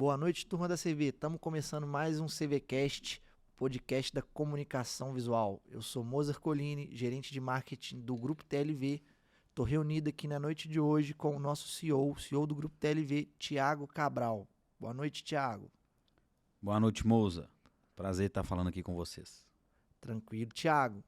Boa noite, turma da CV. Estamos começando mais um CVcast, podcast da comunicação visual. Eu sou Mozart Colini, gerente de marketing do Grupo TLV. Estou reunido aqui na noite de hoje com o nosso CEO do Grupo TLV, Thiago Cabral. Boa noite, Thiago. Boa noite, Moza. Prazer estar falando aqui com vocês. Tranquilo. Thiago,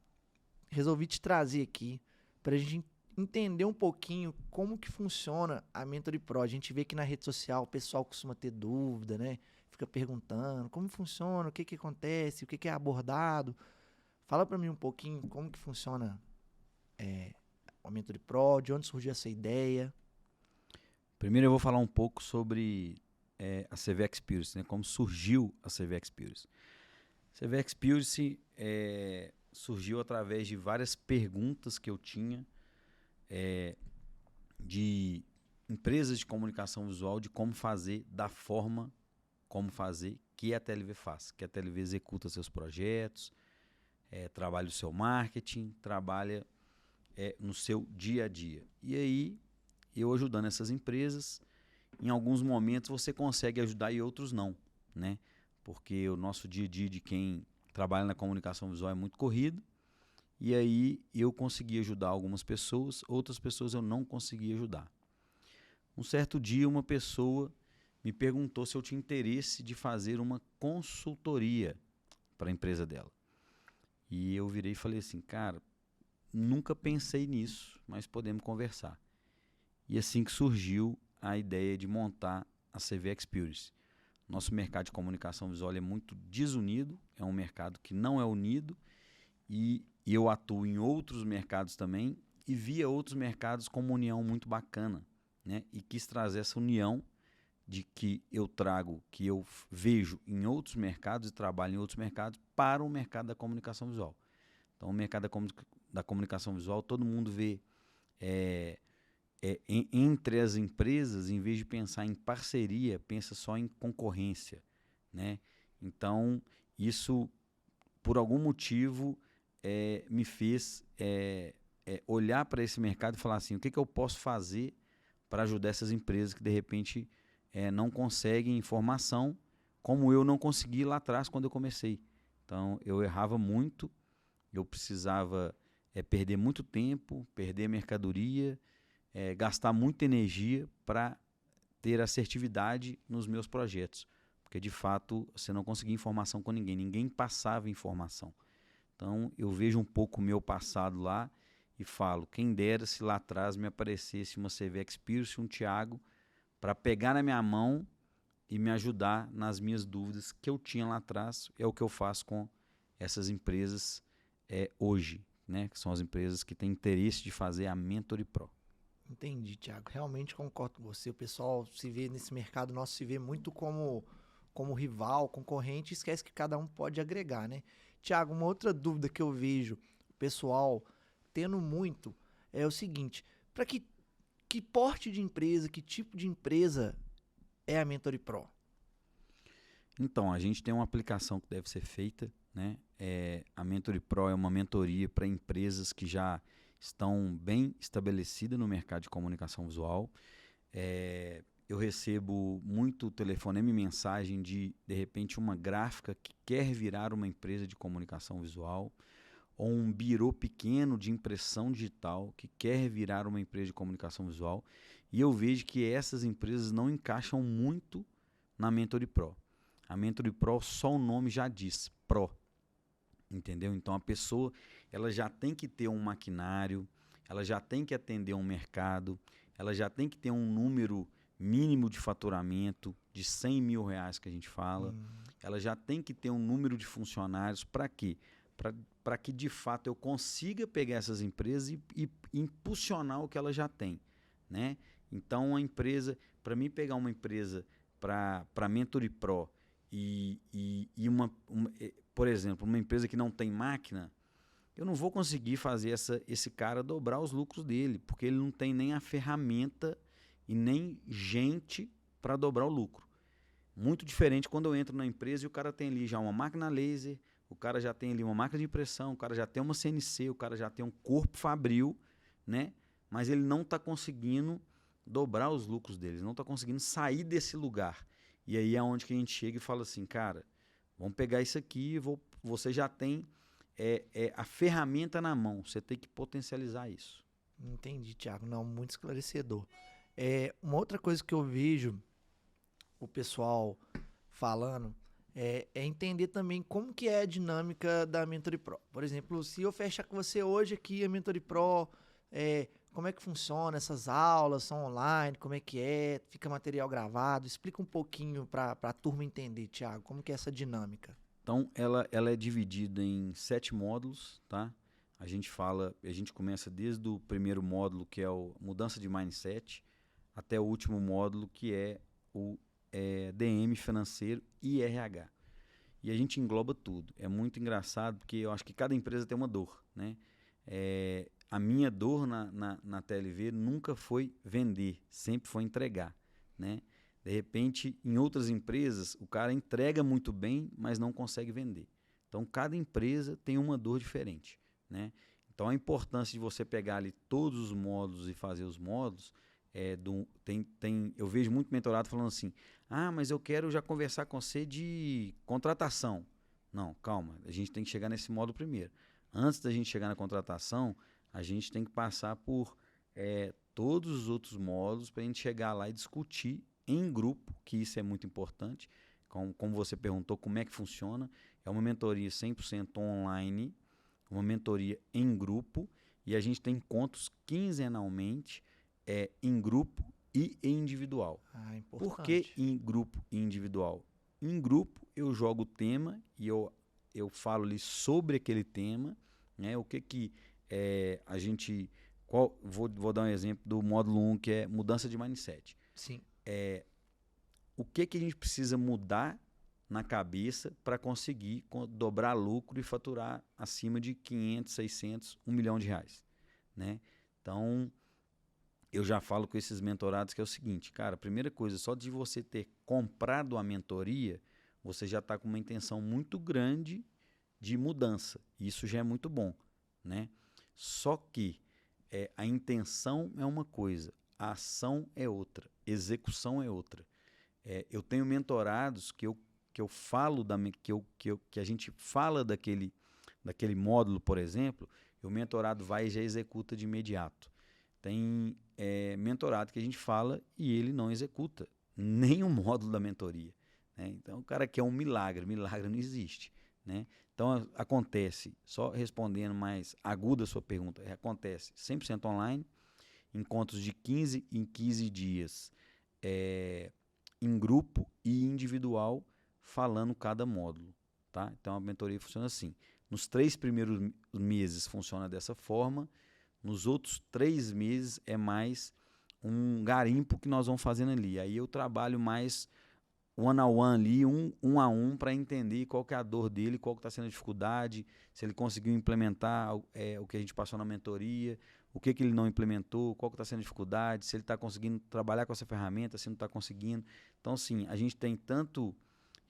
resolvi te trazer aqui para a gente entender um pouquinho como que funciona a Mentory Pro. A gente vê que na rede social o pessoal costuma ter dúvida, né? Fica perguntando como funciona, o que que acontece, o que que é abordado. Fala para mim um pouquinho como que funciona a Mentory Pro, de onde surgiu essa ideia. Primeiro eu vou falar um pouco sobre a CV Experience, né? Como surgiu a CV Experience. A CV Experience surgiu através de várias perguntas que eu tinha de empresas de comunicação visual, de como fazer da forma como fazer que a TLV faz, que a TLV executa seus projetos, trabalha o seu marketing, trabalha no seu dia a dia. E aí, eu ajudando essas empresas, em alguns momentos você consegue ajudar e outros não, né? Porque o nosso dia a dia de quem trabalha na comunicação visual é muito corrido, e aí eu consegui ajudar algumas pessoas, outras pessoas eu não consegui ajudar. Um certo dia uma pessoa me perguntou se eu tinha interesse de fazer uma consultoria para a empresa dela. E eu virei e falei assim, cara, nunca pensei nisso, mas podemos conversar. E assim que surgiu a ideia de montar a CV Experience. Nosso mercado de comunicação visual é muito desunido, é um mercado que não é unido, e eu atuo em outros mercados também e via outros mercados com uma união muito bacana, né? E quis trazer essa união de que eu trago, que eu vejo em outros mercados e trabalho em outros mercados para o mercado da comunicação visual. Então, o mercado da comunicação visual, todo mundo vê entre as empresas, em vez de pensar em parceria, pensa só em concorrência, né? Então, isso, por algum motivo, me fez olhar para esse mercado e falar assim, o que eu posso fazer para ajudar essas empresas que, de repente, não conseguem informação como eu não consegui lá atrás quando eu comecei. Então, eu errava muito, eu precisava perder muito tempo, perder mercadoria, gastar muita energia para ter assertividade nos meus projetos. Porque, de fato, você não conseguia informação com ninguém, ninguém passava informação. Então, eu vejo um pouco o meu passado lá e falo, quem dera se lá atrás me aparecesse uma CV Experience, um Thiago, para pegar na minha mão e me ajudar nas minhas dúvidas que eu tinha lá atrás. É o que eu faço com essas empresas hoje, né? Que são as empresas que têm interesse de fazer a Mentory Pro. Entendi, Thiago. Realmente concordo com você. O pessoal se vê nesse mercado nosso, se vê muito como rival, concorrente, e esquece que cada um pode agregar, né? Thiago, uma outra dúvida que eu vejo o pessoal tendo muito é o seguinte: para que porte de empresa, que tipo de empresa é a Mentory Pro? Então, a gente tem uma aplicação que deve ser feita, né? A Mentory Pro é uma mentoria para empresas que já estão bem estabelecidas no mercado de comunicação visual. Eu recebo muito telefonema e mensagem de repente, uma gráfica que quer virar uma empresa de comunicação visual, ou um birô pequeno de impressão digital que quer virar uma empresa de comunicação visual. E eu vejo que essas empresas não encaixam muito na Mentory Pro. A Mentory Pro, só o nome já diz, Pro. Entendeu? Então a pessoa ela já tem que ter um maquinário, ela já tem que atender um mercado, ela já tem que ter um número mínimo de faturamento de R$100 mil que a gente fala, ela já tem que ter um número de funcionários. Para quê? Para que de fato eu consiga pegar essas empresas e impulsionar o que ela já tem, né? Então a empresa, para mim pegar uma empresa para Mentory Pro e por exemplo, uma empresa que não tem máquina, eu não vou conseguir fazer esse cara dobrar os lucros dele, porque ele não tem nem a ferramenta e nem gente para dobrar o lucro. Muito diferente quando eu entro na empresa e o cara tem ali já uma máquina laser, o cara já tem ali uma máquina de impressão, o cara já tem uma CNC, o cara já tem um corpo fabril, né? Mas ele não está conseguindo dobrar os lucros dele, não está conseguindo sair desse lugar. E aí é onde que a gente chega e fala assim, cara, vamos pegar isso aqui, você já tem a ferramenta na mão, você tem que potencializar isso. Entendi, Thiago. Não, muito esclarecedor. Uma outra coisa que eu vejo o pessoal falando é entender também como que é a dinâmica da Mentory Pro. Por exemplo, se eu fechar com você hoje aqui a Mentory Pro, como é que funciona essas aulas? São online? Como é que é? Fica material gravado? Explica um pouquinho para a turma entender, Thiago, como que é essa dinâmica. Então, ela é dividida em 7 módulos, tá? A gente começa desde o primeiro módulo, que é o mudança de mindset, até o último módulo, que é o DM financeiro e RH. E a gente engloba tudo. É muito engraçado, porque eu acho que cada empresa tem uma dor, né? A minha dor na TLV nunca foi vender, sempre foi entregar, né? De repente, em outras empresas, o cara entrega muito bem, mas não consegue vender. Então, cada empresa tem uma dor diferente, né? Então, a importância de você pegar ali todos os módulos e fazer os módulos, eu vejo muito mentorado falando assim, mas eu quero já conversar com você de contratação. Não, calma, a gente tem que chegar nesse módulo primeiro. Antes da gente chegar na contratação, a gente tem que passar por todos os outros módulos para a gente chegar lá e discutir em grupo, que isso é muito importante. Como você perguntou, como é que funciona? É uma mentoria 100% online, uma mentoria em grupo, e a gente tem encontros quinzenalmente em grupo e individual. Importante. Por que em grupo e individual? Em grupo eu jogo o tema e eu falo ali sobre aquele tema, né? O que a gente... Vou dar um exemplo do módulo 1, que é mudança de mindset. Sim. O que a gente precisa mudar na cabeça para conseguir dobrar lucro e faturar acima de 500, 600, 1 milhão de reais, né? Então, eu já falo com esses mentorados que é o seguinte, cara, a primeira coisa, só de você ter comprado a mentoria, você já está com uma intenção muito grande de mudança. Isso já é muito bom, né? Só que a intenção é uma coisa, a ação é outra, execução é outra. Eu tenho mentorados que eu falo que a gente fala daquele módulo, por exemplo, e o mentorado vai e já executa de imediato. Tem mentorado que a gente fala e ele não executa nenhum módulo da mentoria, né? Então o cara quer um milagre não existe, né? Então acontece, só respondendo mais aguda a sua pergunta, acontece 100% online, encontros de 15 em 15 dias, em grupo e individual, falando cada módulo, tá? Então a mentoria funciona assim. Nos 3 primeiros meses funciona dessa forma, nos outros 3 meses é mais um garimpo que nós vamos fazendo ali. Aí eu trabalho mais one-on-one ali, um a um, para entender qual que é a dor dele, qual que está sendo a dificuldade, se ele conseguiu implementar o que a gente passou na mentoria, o que ele não implementou, qual que está sendo a dificuldade, se ele está conseguindo trabalhar com essa ferramenta, se não está conseguindo. Então, sim, a gente tem tanto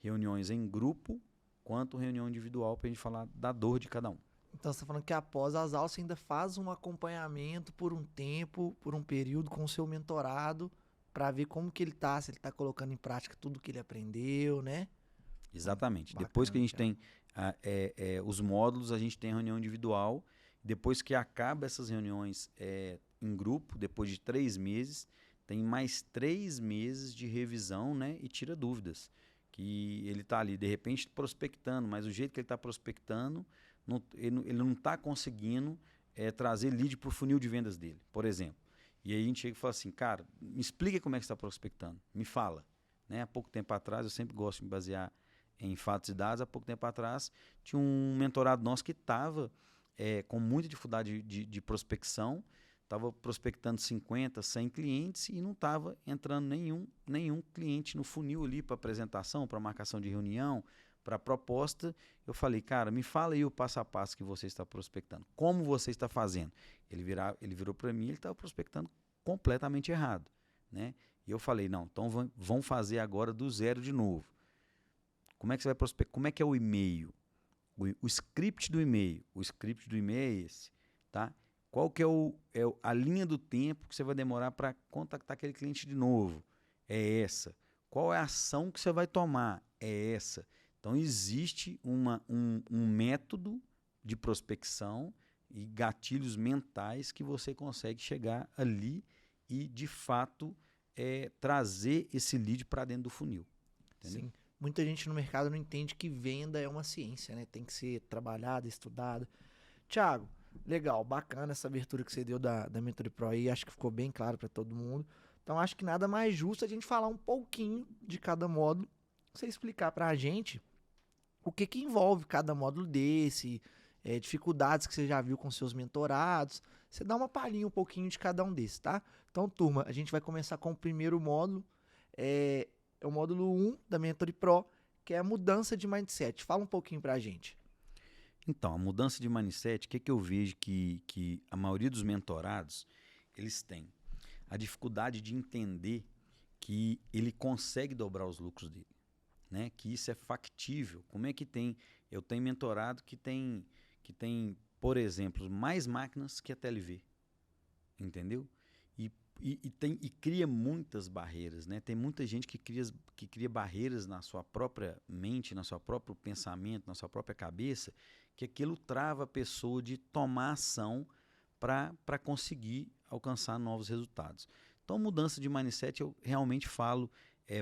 reuniões em grupo, quanto reunião individual para a gente falar da dor de cada um. Então você está falando que após as aulas você ainda faz um acompanhamento por um tempo, por um período com o seu mentorado, para ver como que ele tá, se ele está colocando em prática tudo que ele aprendeu, né? Exatamente. Bacana, Depois que a gente cara. tem os módulos, a gente tem reunião individual. Depois que acaba essas reuniões em grupo, depois de 3 meses, tem mais 3 meses de revisão, né, e tira dúvidas. Que ele está ali, de repente, prospectando, mas o jeito que ele está prospectando, ele não está conseguindo trazer lead para o funil de vendas dele, por exemplo. E aí a gente chega e fala assim, cara, me explica como é que você está prospectando, me fala. Né? Há pouco tempo atrás, eu sempre gosto de me basear em fatos e dados, há pouco tempo atrás tinha um mentorado nosso que estava com muita dificuldade de prospecção, estava prospectando 50, 100 clientes e não estava entrando nenhum cliente no funil ali para apresentação, para marcação de reunião, para proposta. Eu falei, cara, me fala aí o passo a passo que você está prospectando. Como você está fazendo? Ele virou para mim, ele estava prospectando completamente errado, né? E eu falei, não, então vão fazer agora do zero de novo. Como é que você vai prospectar? Como é que é o e-mail? O script do e-mail. O script do e-mail é esse, tá? Qual que é a linha do tempo que você vai demorar para contactar aquele cliente de novo? É essa. Qual é a ação que você vai tomar? É essa. Então, existe um método de prospecção e gatilhos mentais que você consegue chegar ali e, de fato, trazer esse lead para dentro do funil. Entendeu? Sim. Muita gente no mercado não entende que venda é uma ciência, né? Tem que ser trabalhada, estudada. Thiago, legal, bacana essa abertura que você deu da Mentory Pro aí, acho que ficou bem claro para todo mundo. Então acho que nada mais justo a gente falar um pouquinho de cada módulo, você explicar para a gente o que que envolve cada módulo desse, dificuldades que você já viu com seus mentorados, você dá uma palhinha um pouquinho de cada um desses, tá? Então, turma, a gente vai começar com o primeiro módulo, é o módulo 1 da Mentory Pro, que é a mudança de mindset. Fala um pouquinho para a gente. Então, a mudança de mindset, o que eu vejo que a maioria dos mentorados, eles têm? A dificuldade de entender que ele consegue dobrar os lucros dele, né? Que isso é factível. Como é que tem? Eu tenho mentorado que tem, por exemplo, mais máquinas que a TLV, entendeu? E cria muitas barreiras, né? Tem muita gente que cria barreiras na sua própria mente, no seu próprio pensamento, na sua própria cabeça, que aquilo trava a pessoa de tomar ação para conseguir alcançar novos resultados. Então, mudança de mindset, eu realmente falo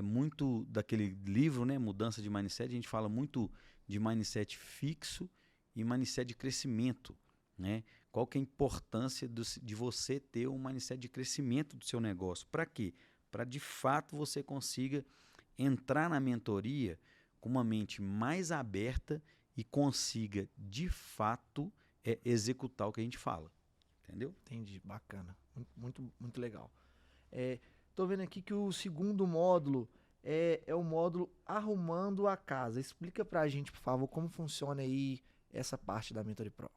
muito daquele livro, né? Mudança de mindset, a gente fala muito de mindset fixo e mindset de crescimento, né? Qual que é a importância de você ter um mindset de crescimento do seu negócio? Para quê? Para de fato você consiga entrar na mentoria com uma mente mais aberta e consiga de fato executar o que a gente fala. Entendeu? Entendi, bacana. Muito, muito legal. Tô vendo aqui que o segundo módulo é o módulo Arrumando a Casa. Explica pra gente, por favor, como funciona aí essa parte da Mentory Pro.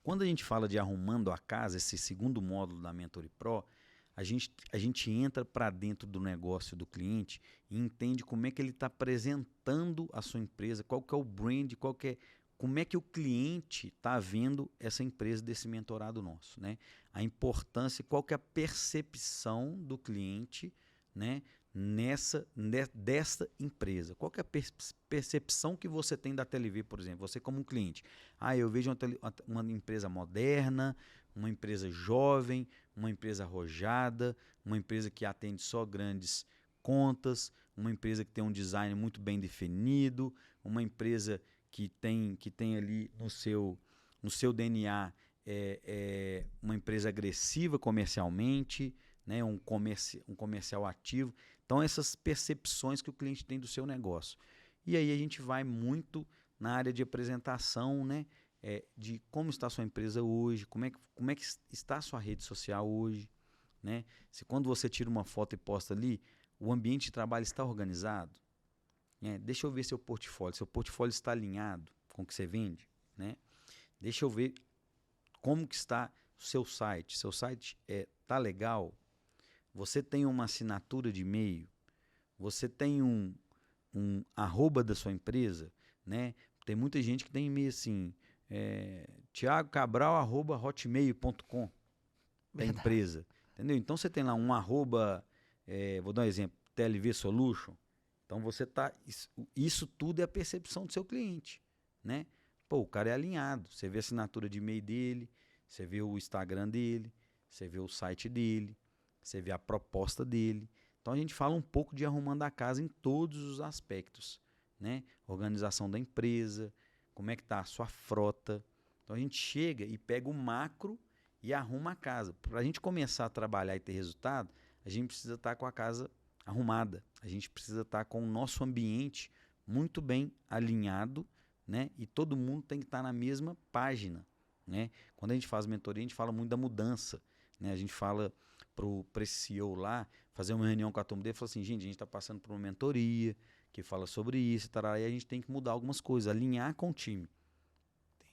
Quando a gente fala de arrumando a casa, esse segundo módulo da Mentory Pro, a gente entra para dentro do negócio do cliente e entende como é que ele está apresentando a sua empresa, qual que é o brand, como é que o cliente está vendo essa empresa desse mentorado nosso, né? A importância, qual que é a percepção do cliente, né? Desta empresa. Qual que é a percepção que você tem da TLV, por exemplo? Você como um cliente. Eu vejo uma empresa moderna, uma empresa jovem, uma empresa arrojada, uma empresa que atende só grandes contas, uma empresa que tem um design muito bem definido, uma empresa que tem ali no seu DNA uma empresa agressiva comercialmente, né? um comercial ativo. Então, essas percepções que o cliente tem do seu negócio. E aí a gente vai muito na área de apresentação, né? De como está a sua empresa hoje, como é que está a sua rede social hoje, né? Se quando você tira uma foto e posta ali, o ambiente de trabalho está organizado, né? Deixa eu ver seu portfólio está alinhado com o que você vende, né? Deixa eu ver como que está o seu site está legal, você tem uma assinatura de e-mail, você tem um arroba da sua empresa, né? Tem muita gente que tem e-mail assim, thiagocabral@hotmail.com da empresa, entendeu? Então você tem lá um arroba, vou dar um exemplo, TLV Solution. Então você isso tudo é a percepção do seu cliente, né? Pô, o cara é alinhado, você vê a assinatura de e-mail dele, você vê o Instagram dele, você vê o site dele, você vê a proposta dele. Então a gente fala um pouco de arrumando a casa em todos os aspectos, né? Organização da empresa, como é que está a sua frota. Então a gente chega e pega o macro e arruma a casa. Para a gente começar a trabalhar e ter resultado, a gente precisa estar com a casa arrumada. A gente precisa estar com o nosso ambiente muito bem alinhado, né? E todo mundo tem que estar na mesma página, né? Quando a gente faz mentoria, a gente fala muito da mudança, né? A gente fala para esse CEO lá, fazer uma reunião com a turma dele e falar assim, gente, a gente está passando por uma mentoria que fala sobre isso, e a gente tem que mudar algumas coisas, alinhar com o time.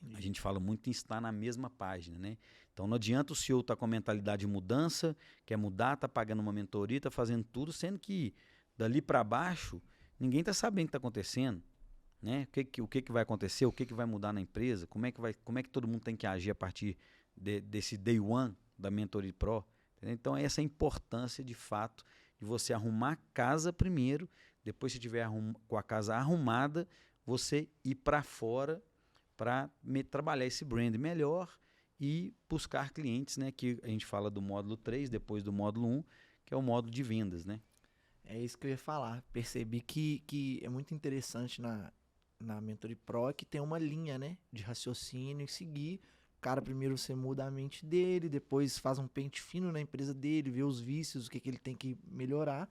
Entendi. A gente fala muito em estar na mesma página, né? Então não adianta o CEO estar com a mentalidade de mudança, quer mudar, está pagando uma mentoria, está fazendo tudo, sendo que dali para baixo ninguém está sabendo o que está acontecendo, né? O que vai acontecer, o que vai mudar na empresa, como é que todo mundo tem que agir a partir desse day one da Mentoria Pro. Entendeu? Então essa é a importância de fato de você arrumar a casa primeiro, depois se tiver com a casa arrumada, você ir para fora para trabalhar esse brand melhor e buscar clientes, né? Que a gente fala do módulo 3, depois do módulo 1, que é o módulo de vendas, né? É isso que eu ia falar. Percebi que é muito interessante na Mentoria Pro que tem uma linha, né, de raciocínio e seguir. O cara, primeiro você muda a mente dele, depois faz um pente fino na empresa dele, vê os vícios, o que ele tem que melhorar.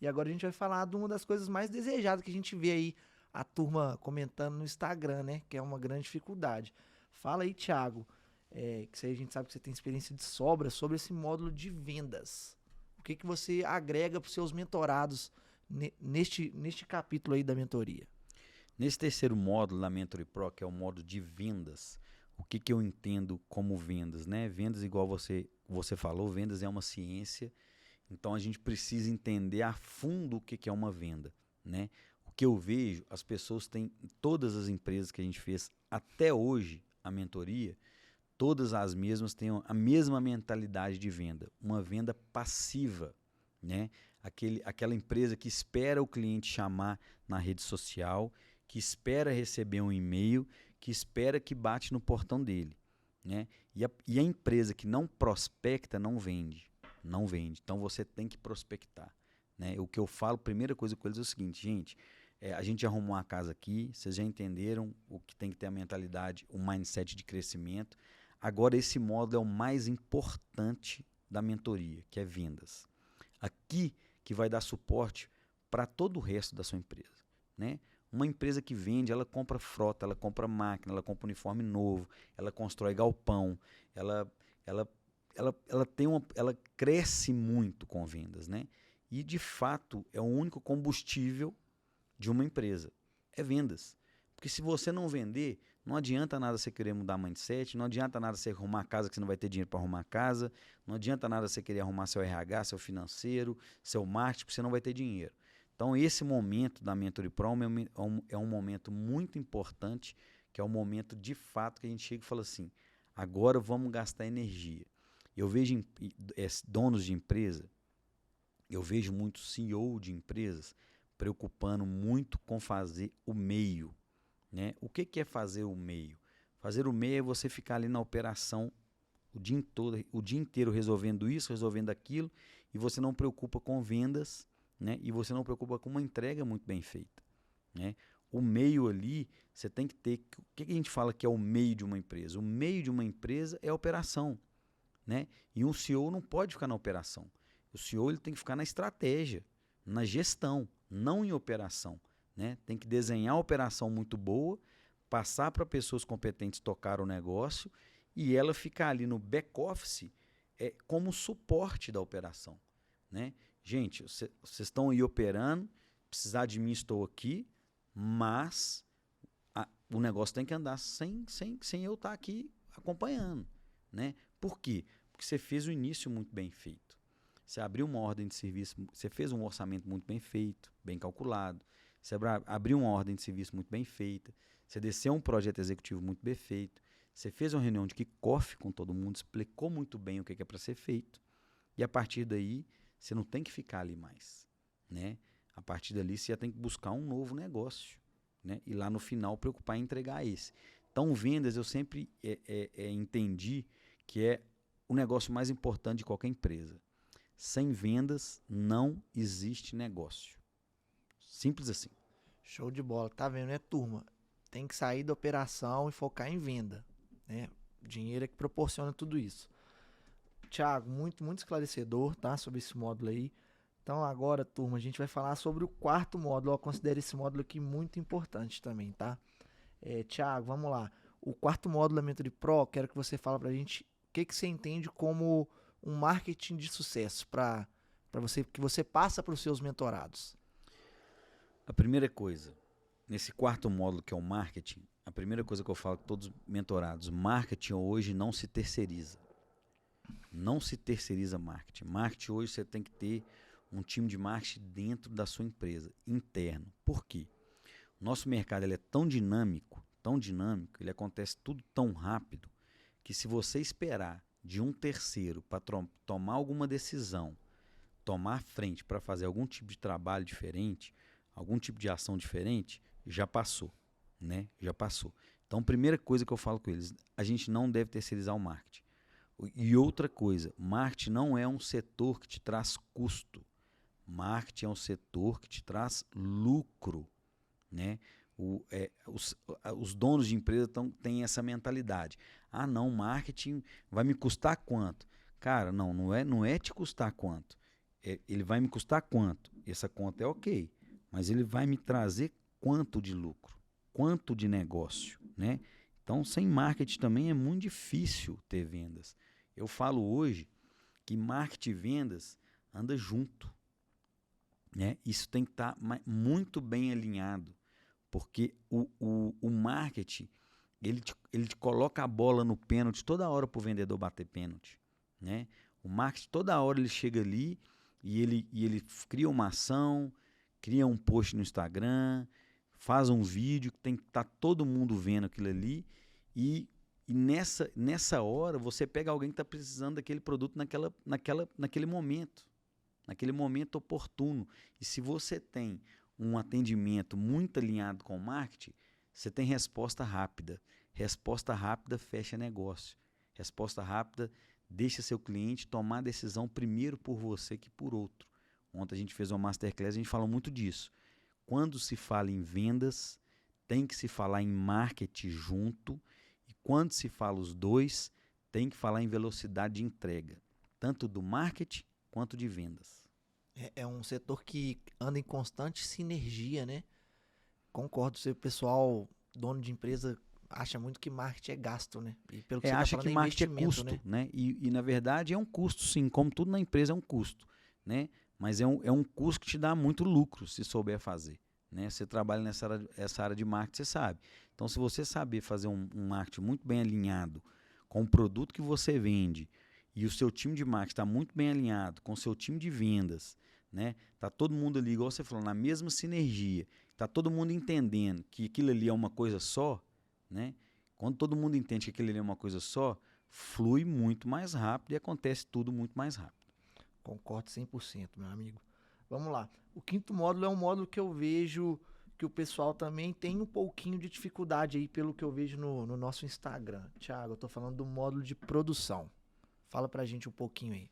E agora a gente vai falar de uma das coisas mais desejadas que a gente vê aí a turma comentando no Instagram, né, que é uma grande dificuldade. Fala aí, Thiago, que isso aí a gente sabe que você tem experiência de sobra sobre esse módulo de vendas. O que você agrega para os seus mentorados neste capítulo aí da mentoria? Nesse terceiro módulo da Mentory Pro, que é o módulo de vendas, o que eu entendo como vendas, né? Vendas, igual você falou, vendas é uma ciência, então a gente precisa entender a fundo o que é uma venda, né? O que eu vejo, as pessoas têm, todas as empresas que a gente fez até hoje, a mentoria, todas as mesmas têm a mesma mentalidade de venda, uma venda passiva, né? Aquela empresa que espera o cliente chamar na rede social, que espera receber um e-mail, que espera que bate no portão dele, né? E a empresa que não prospecta não vende, não vende. Então você tem que prospectar, né? O que eu falo, primeira coisa com eles é o seguinte, gente, a gente arrumou uma casa aqui, vocês já entenderam o que tem que ter a mentalidade, o mindset de crescimento. Agora esse módulo é o mais importante da mentoria, que é vendas. Aqui que vai dar suporte para todo o resto da sua empresa, né? Uma empresa que vende, ela compra frota, ela compra máquina, ela compra uniforme novo, ela constrói galpão, ela ela cresce muito com vendas, né? E de fato é o único combustível de uma empresa, é vendas. Porque se você não vender, não adianta nada você querer mudar mindset, não adianta nada você arrumar a casa que você não vai ter dinheiro para arrumar a casa, não adianta nada você querer arrumar seu RH, seu financeiro, seu marketing, porque você não vai ter dinheiro. Então, esse momento da Mentory Pro é um momento muito importante, que é um momento de fato que a gente chega e fala assim, agora vamos gastar energia. Eu vejo donos de empresa, eu vejo muito CEO de empresas preocupando muito com fazer o meio, né? O que é fazer o meio? Fazer o meio é você ficar ali na operação o dia inteiro resolvendo isso, resolvendo aquilo, e você não preocupa com vendas, né? E você não preocupa com uma entrega muito bem feita, né? O meio ali, você tem que ter... O que a gente fala que é o meio de uma empresa? O meio de uma empresa é a operação, né? E um CEO não pode ficar na operação. O CEO ele tem que ficar na estratégia, na gestão, não em operação, né? Tem que desenhar a operação muito boa, passar para pessoas competentes tocar o negócio e ela ficar ali no back-office como suporte da operação, né? Gente, vocês estão aí operando, precisar de mim, estou aqui, mas o negócio tem que andar sem eu estar aqui acompanhando, né? Por quê? Porque você fez o início muito bem feito. Você abriu uma ordem de serviço, você fez um orçamento muito bem feito, bem calculado. Você abriu uma ordem de serviço muito bem feita. Você desceu um projeto executivo muito bem feito. Você fez uma reunião de kickoff com todo mundo, explicou muito bem o que é para ser feito. E a partir daí, você não tem que ficar ali mais, né? A partir dali, você já tem que buscar um novo negócio, né? E lá no final, preocupar em entregar esse. Então, vendas, eu sempre entendi que é o negócio mais importante de qualquer empresa. Sem vendas, não existe negócio. Simples assim. Show de bola. Tá vendo, né, turma? Tem que sair da operação e focar em venda, né? Dinheiro é que proporciona tudo isso. Thiago, muito, muito esclarecedor, tá? Sobre esse módulo aí. Então agora, turma, a gente vai falar sobre o quarto módulo. Eu considero esse módulo aqui muito importante também, tá? Thiago, vamos lá. O quarto módulo da Mentoria Pro, quero que você fale pra gente o que você entende como um marketing de sucesso para você, que você passa para os seus mentorados. A primeira coisa, nesse quarto módulo que é o marketing, a primeira coisa que eu falo com todos os mentorados, marketing hoje não se terceiriza. Não se terceiriza marketing. Marketing hoje você tem que ter um time de marketing dentro da sua empresa, interno. Por quê? O nosso mercado ele é tão dinâmico, ele acontece tudo tão rápido, que se você esperar de um terceiro para tomar alguma decisão tomar frente para fazer algum tipo de trabalho diferente, algum tipo de ação diferente, já passou, né? Já passou. Então, primeira coisa que eu falo com eles, a gente não deve terceirizar o marketing. E outra coisa, marketing não é um setor que te traz custo. Marketing é um setor que te traz lucro, né? Os donos de empresa têm essa mentalidade. Ah, não, marketing vai me custar quanto? Cara, não é te custar quanto. Ele vai me custar quanto? Essa conta é ok, mas ele vai me trazer quanto de lucro, quanto de negócio, né? Então, sem marketing também é muito difícil ter vendas. Eu falo hoje que marketing e vendas andam junto, né? Isso tem que estar muito bem alinhado, porque o marketing ele te coloca a bola no pênalti toda hora para o vendedor bater pênalti, né? O marketing toda hora ele chega ali e ele cria uma ação, cria um post no Instagram, faz um vídeo que tem que estar todo mundo vendo aquilo ali e nessa hora você pega alguém que está precisando daquele produto naquele momento oportuno. E se você tem um atendimento muito alinhado com o marketing, você tem resposta rápida. Resposta rápida fecha negócio. Resposta rápida deixa seu cliente tomar a decisão primeiro por você que por outro. Ontem a gente fez uma masterclass e a gente falou muito disso. Quando se fala em vendas, tem que se falar em marketing junto. E quando se fala os dois, tem que falar em velocidade de entrega. Tanto do marketing quanto de vendas. É um setor que anda em constante sinergia, né? Concordo, o pessoal, dono de empresa, acha muito que marketing é gasto, né? E pelo que você está Acha falando, que é marketing é investimento, custo, né? né? E na verdade é um custo, sim. Como tudo na empresa é um custo, né? Mas é um custo que te dá muito lucro se souber fazer, né? Você trabalha essa área de marketing, você sabe. Então, se você saber fazer um marketing muito bem alinhado com o produto que você vende e o seu time de marketing está muito bem alinhado com o seu time de vendas, né? Tá todo mundo ali, igual você falou, na mesma sinergia. Tá todo mundo entendendo que aquilo ali é uma coisa só, né? Quando todo mundo entende que aquilo ali é uma coisa só, flui muito mais rápido e acontece tudo muito mais rápido. Concordo 100%, meu amigo. Vamos lá. O quinto módulo é um módulo que eu vejo que o pessoal também tem um pouquinho de dificuldade aí, pelo que eu vejo no nosso Instagram. Thiago, eu tô falando do módulo de produção. Fala pra gente um pouquinho aí.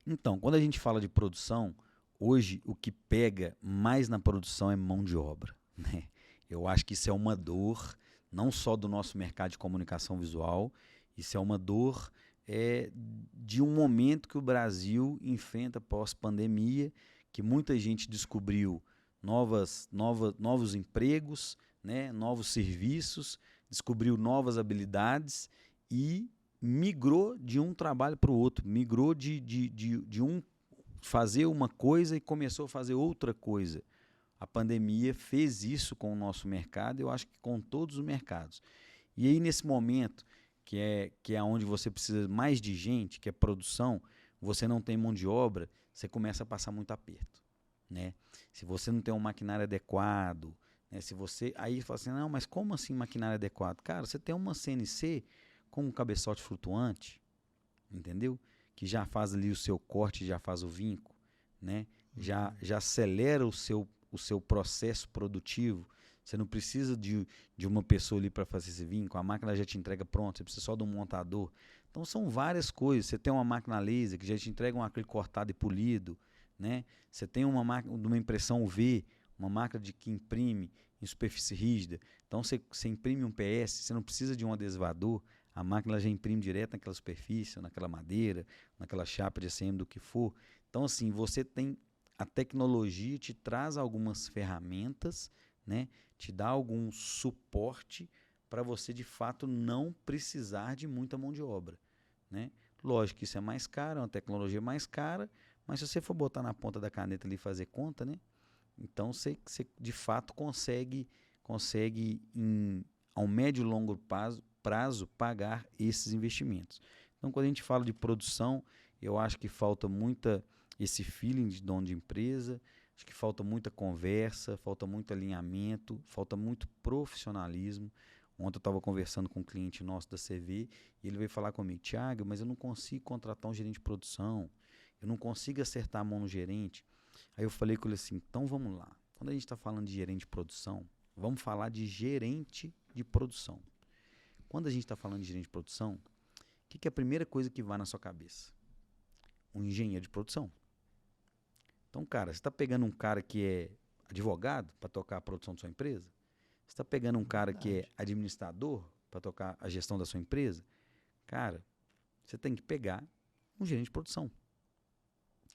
Então, quando a gente fala de produção, hoje o que pega mais na produção é mão de obra, né? Eu acho que isso é uma dor, não só do nosso mercado de comunicação visual, isso é uma dor de um momento que o Brasil enfrenta pós-pandemia, que muita gente descobriu novos empregos, né? Novos serviços, descobriu novas habilidades e migrou de um trabalho para o outro, migrou de um fazer uma coisa e começou a fazer outra coisa. A pandemia fez isso com o nosso mercado, eu acho que com todos os mercados. E aí, nesse momento, que é onde você precisa mais de gente, que é produção, você não tem mão de obra, você começa a passar muito aperto, né? Se você não tem um maquinário adequado, né? Se você aí fala assim, não, mas como assim maquinário adequado? Cara, você tem uma CNC com um cabeçote flutuante, entendeu? Que já faz ali o seu corte, já faz o vinco, né? Já acelera o seu processo produtivo. Você não precisa de uma pessoa ali para fazer esse vinco, a máquina já te entrega pronto, você precisa só de um montador. Então são várias coisas. Você tem uma máquina laser que já te entrega um acrílico cortado e polido, né? Você tem uma máquina de uma impressão UV, uma máquina que imprime em superfície rígida. Então você imprime um PS, você não precisa de um adesivador, a máquina já imprime direto naquela superfície, naquela madeira, naquela chapa de ACM, do que for. Então, assim, você tem a tecnologia, te traz algumas ferramentas, né? Te dá algum suporte para você, de fato, não precisar de muita mão de obra, né? Lógico que isso é mais caro, é uma tecnologia mais cara, mas se você for botar na ponta da caneta ali e fazer conta, né? Então, você de fato consegue ao médio e longo prazo pagar esses investimentos. Então, quando a gente fala de produção, eu acho que falta muita esse feeling de dono de empresa, acho que falta muita conversa, falta muito alinhamento, falta muito profissionalismo. Ontem eu estava conversando com um cliente nosso da CV e ele veio falar comigo, Thiago, mas eu não consigo contratar um gerente de produção, eu não consigo acertar a mão no gerente. Aí eu falei com ele assim, então vamos lá. Quando a gente está falando de gerente de produção, vamos falar de gerente de produção. Quando a gente está falando de gerente de produção, o que é a primeira coisa que vai na sua cabeça? Um engenheiro de produção. Então, cara, você está pegando um cara que é advogado para tocar a produção da sua empresa? Você está pegando um cara que é administrador para tocar a gestão da sua empresa? Cara, você tem que pegar um gerente de produção.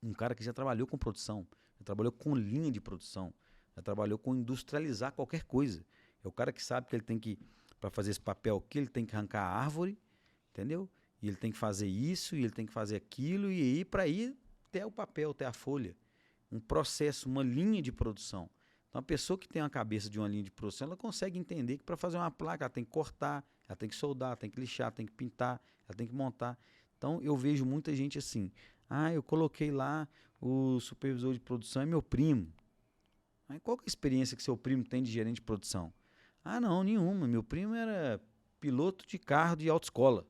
Um cara que já trabalhou com produção, já trabalhou com linha de produção, já trabalhou com industrializar qualquer coisa. É o cara que sabe que ele tem que, para fazer esse papel aqui, ele tem que arrancar a árvore, entendeu? E ele tem que fazer isso, e ele tem que fazer aquilo, e aí para ir até o papel, até a folha. Um processo, uma linha de produção. Então, a pessoa que tem a cabeça de uma linha de produção, ela consegue entender que para fazer uma placa, ela tem que cortar, ela tem que soldar, ela tem que lixar, ela tem que pintar, ela tem que montar. Então, eu vejo muita gente assim, eu coloquei lá o supervisor de produção, é meu primo. Aí, qual que é a experiência que seu primo tem de gerente de produção? Não, nenhuma. Meu primo era piloto de carro de autoescola.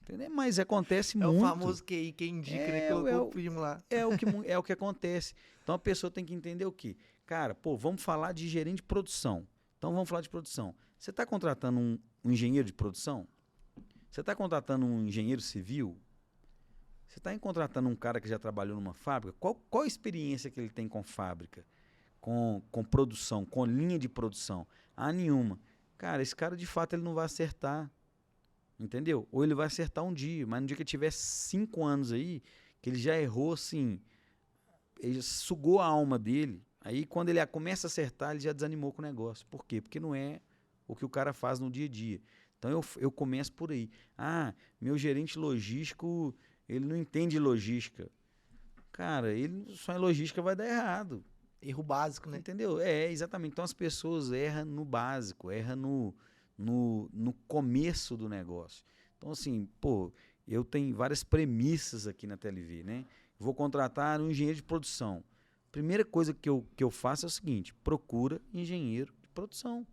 Entendeu? Mas acontece muito. É o famoso QI, quem indica, né? Colocou o primo lá. É o que acontece. Então, a pessoa tem que entender o quê? Cara, vamos falar de gerente de produção. Então, vamos falar de produção. Você está contratando um engenheiro de produção? Você está contratando um engenheiro civil? Você está contratando um cara que já trabalhou numa fábrica? Qual a experiência que ele tem com fábrica? Com produção, com linha de produção? Nenhuma. Cara, esse cara, de fato, ele não vai acertar. Entendeu? Ou ele vai acertar um dia, mas no dia que ele tiver 5 anos aí, que ele já errou, assim, ele sugou a alma dele, aí quando ele começa a acertar, ele já desanimou com o negócio. Por quê? Porque não é o que o cara faz no dia a dia. Então eu começo por aí. Meu gerente logístico, ele não entende logística. Cara, ele só em logística vai dar errado. Erro básico, né? Entendeu? Exatamente. Então as pessoas erram no básico, erram no começo do negócio. Então, assim, eu tenho várias premissas aqui na TLV, né? Vou contratar um engenheiro de produção. Primeira coisa que eu faço é o seguinte, procura engenheiro de produção.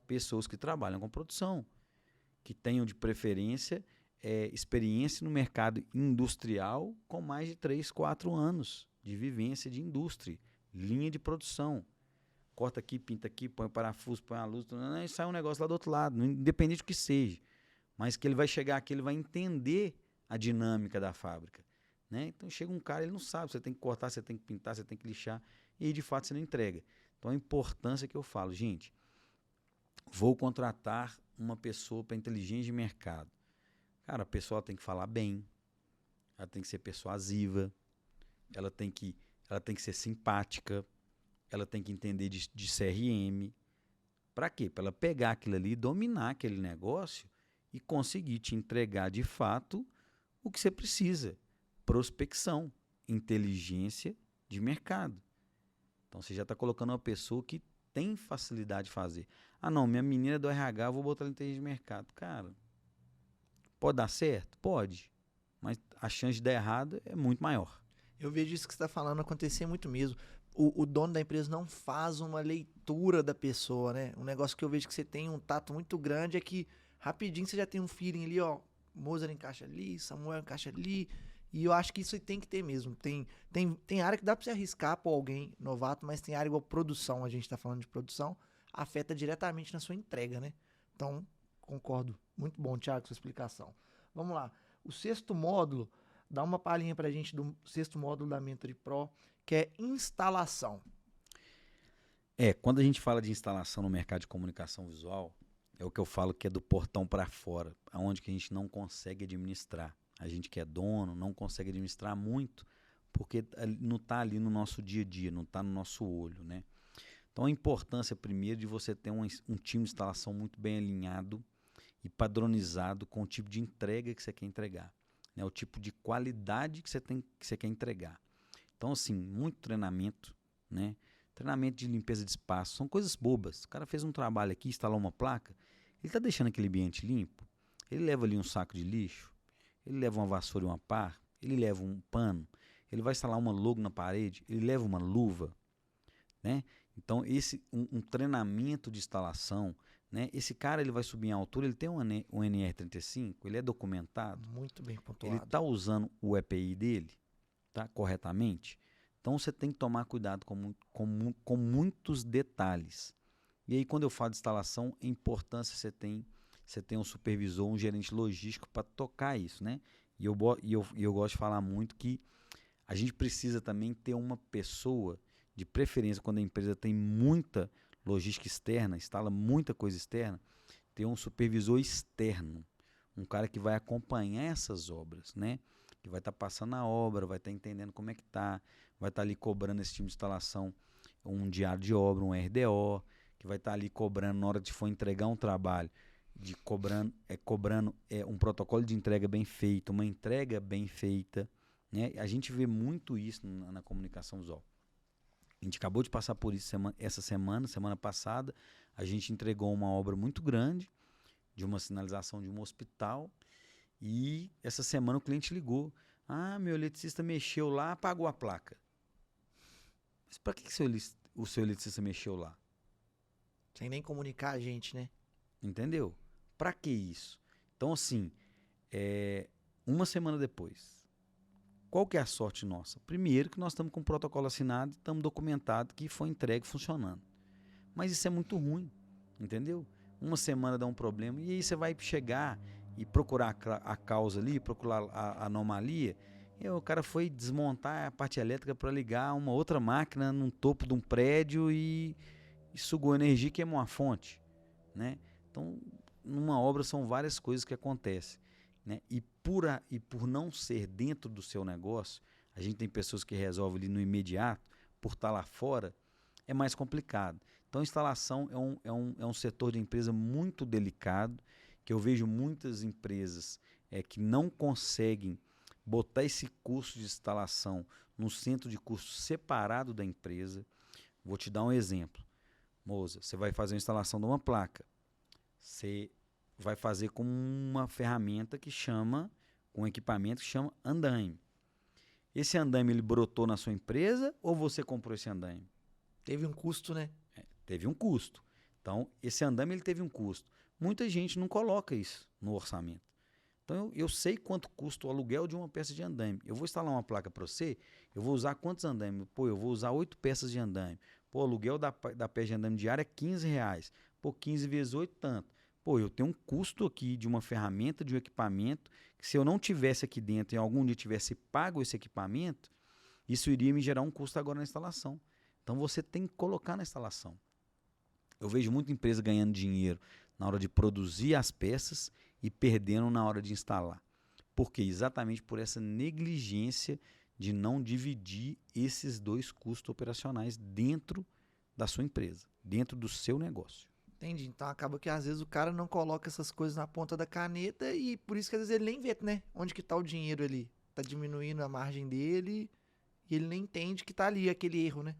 Pessoas que trabalham com produção, que tenham de preferência experiência no mercado industrial com mais de 3, 4 anos de vivência de indústria, linha de produção. Corta aqui, pinta aqui, põe o parafuso, põe a luz, e sai um negócio lá do outro lado, independente do que seja. Mas que ele vai chegar aqui, ele vai entender a dinâmica da fábrica. Né? Então chega um cara, ele não sabe, você tem que cortar, você tem que pintar, você tem que lixar, e aí de fato você não entrega. Então a importância que eu falo, gente, vou contratar uma pessoa para inteligência de mercado. Cara, a pessoa tem que falar bem, ela tem que ser persuasiva, ela tem que ser simpática, ela tem que entender de CRM. Para quê? Para ela pegar aquilo ali, dominar aquele negócio e conseguir te entregar de fato o que você precisa. Prospecção, inteligência de mercado. Então você já está colocando uma pessoa que tem facilidade de fazer. Não, minha menina é do RH, eu vou botar ela em inteligência de mercado. Cara, pode dar certo? Pode. Mas a chance de dar errado é muito maior. Eu vejo isso que você está falando acontecer muito mesmo. O dono da empresa não faz uma leitura da pessoa, né? Um negócio que eu vejo que você tem um tato muito grande é que rapidinho você já tem um feeling ali, ó. Mozart encaixa ali, Samuel encaixa ali. E eu acho que isso tem que ter mesmo. Tem área que dá pra você arriscar por alguém novato, mas tem área igual produção, a gente tá falando de produção, afeta diretamente na sua entrega, né? Então, concordo. Muito bom, Thiago, sua explicação. Vamos lá. O 6º módulo, dá uma palhinha pra gente do 6º módulo da Mentory Pro, que é instalação. Quando a gente fala de instalação no mercado de comunicação visual, é o que eu falo que é do portão para fora, aonde que a gente não consegue administrar. A gente que é dono não consegue administrar muito, porque não está ali no nosso dia a dia, não está no nosso olho, né? Então a importância primeiro de você ter um time de instalação muito bem alinhado e padronizado com o tipo de entrega que você quer entregar, né? O tipo de qualidade que você quer entregar. Então, assim, muito treinamento, né? Treinamento de limpeza de espaço, são coisas bobas. O cara fez um trabalho aqui, instalou uma placa, ele está deixando aquele ambiente limpo, ele leva ali um saco de lixo, ele leva uma vassoura e uma pá, ele leva um pano, ele vai instalar uma logo na parede, ele leva uma luva, né? Então, um treinamento de instalação, né? Esse cara ele vai subir em altura, ele tem um NR35, ele é documentado, Muito bem ele pontuado. está usando o EPI dele, tá, corretamente. Então, você tem que tomar cuidado com muitos detalhes. E aí, quando eu falo de instalação, a importância você tem um supervisor, um gerente logístico para tocar isso, né? E eu gosto de falar muito que a gente precisa também ter uma pessoa, de preferência quando a empresa tem muita logística externa, instala muita coisa externa, ter um supervisor externo, um cara que vai acompanhar essas obras, né? Que vai estar passando a obra, vai estar entendendo como é que está, vai estar ali cobrando esse tipo de instalação, um diário de obra, um RDO, que vai estar ali cobrando na hora de for entregar um trabalho, cobrando um protocolo de entrega bem feito, uma entrega bem feita, né? A gente vê muito isso na comunicação visual. A gente acabou de passar por isso semana passada, a gente entregou uma obra muito grande, de uma sinalização de um hospital, e essa semana o cliente ligou. Ah, meu eletricista mexeu lá, apagou a placa. Mas para que o seu eletricista mexeu lá? Sem nem comunicar a gente, né? Entendeu? Para que isso? Então, assim, uma semana depois, qual que é a sorte nossa? Primeiro que nós estamos com o protocolo assinado, estamos documentado que foi entregue funcionando. Mas isso é muito ruim, entendeu? Uma semana dá um problema e aí você vai chegar e procurar a causa ali, procurar a anomalia. E o cara foi desmontar a parte elétrica para ligar uma outra máquina no topo de um prédio e sugou energia e queimou a fonte, né? Então, numa obra são várias coisas que acontecem, né? E por não ser dentro do seu negócio, a gente tem pessoas que resolvem ali no imediato, por estar lá fora, é mais complicado. Então, a instalação é um setor de empresa muito delicado, que eu vejo muitas empresas que não conseguem botar esse custo de instalação num centro de custo separado da empresa. Vou te dar um exemplo. Moça, você vai fazer a instalação de uma placa. Você vai fazer com uma ferramenta com um equipamento que chama andaime. Esse andaime ele brotou na sua empresa ou você comprou esse andaime? Teve um custo, né? Teve um custo. Então, esse andaime ele teve um custo. Muita gente não coloca isso no orçamento. Então, eu sei quanto custa o aluguel de uma peça de andaime. Eu vou instalar uma placa para você, eu vou usar quantos andaimes? Pô, eu vou usar 8 peças de andaime. Pô, o aluguel da peça de andaime diária é R$15. Pô, 15 vezes 8, tanto. Pô, eu tenho um custo aqui de uma ferramenta, de um equipamento, que se eu não tivesse aqui dentro e algum dia tivesse pago esse equipamento, isso iria me gerar um custo agora na instalação. Então, você tem que colocar na instalação. Eu vejo muita empresa ganhando dinheiro na hora de produzir as peças e perdendo na hora de instalar. Por quê? Exatamente por essa negligência de não dividir esses dois custos operacionais dentro da sua empresa, dentro do seu negócio. Entendi. Então acaba que às vezes o cara não coloca essas coisas na ponta da caneta e por isso que às vezes ele nem vê, né? Onde que tá o dinheiro ali. Tá diminuindo a margem dele e ele nem entende que tá ali aquele erro, né?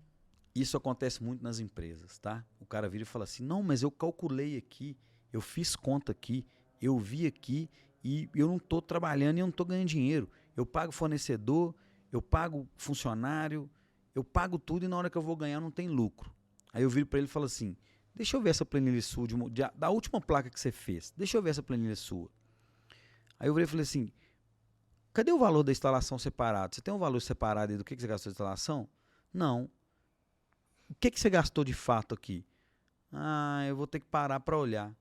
Isso acontece muito nas empresas, tá? O cara vira e fala assim, não, mas eu calculei aqui, eu fiz conta aqui, eu vi aqui e eu não estou trabalhando e eu não estou ganhando dinheiro. Eu pago fornecedor, eu pago funcionário, eu pago tudo e na hora que eu vou ganhar não tem lucro. Aí eu viro para ele e falo assim, deixa eu ver essa planilha sua, da última placa que você fez, deixa eu ver essa planilha sua. Aí eu virei e falei assim, cadê o valor da instalação separado? Você tem um valor separado aí do que você gastou de instalação? Não. O que você gastou de fato aqui? Ah, eu vou ter que parar para olhar.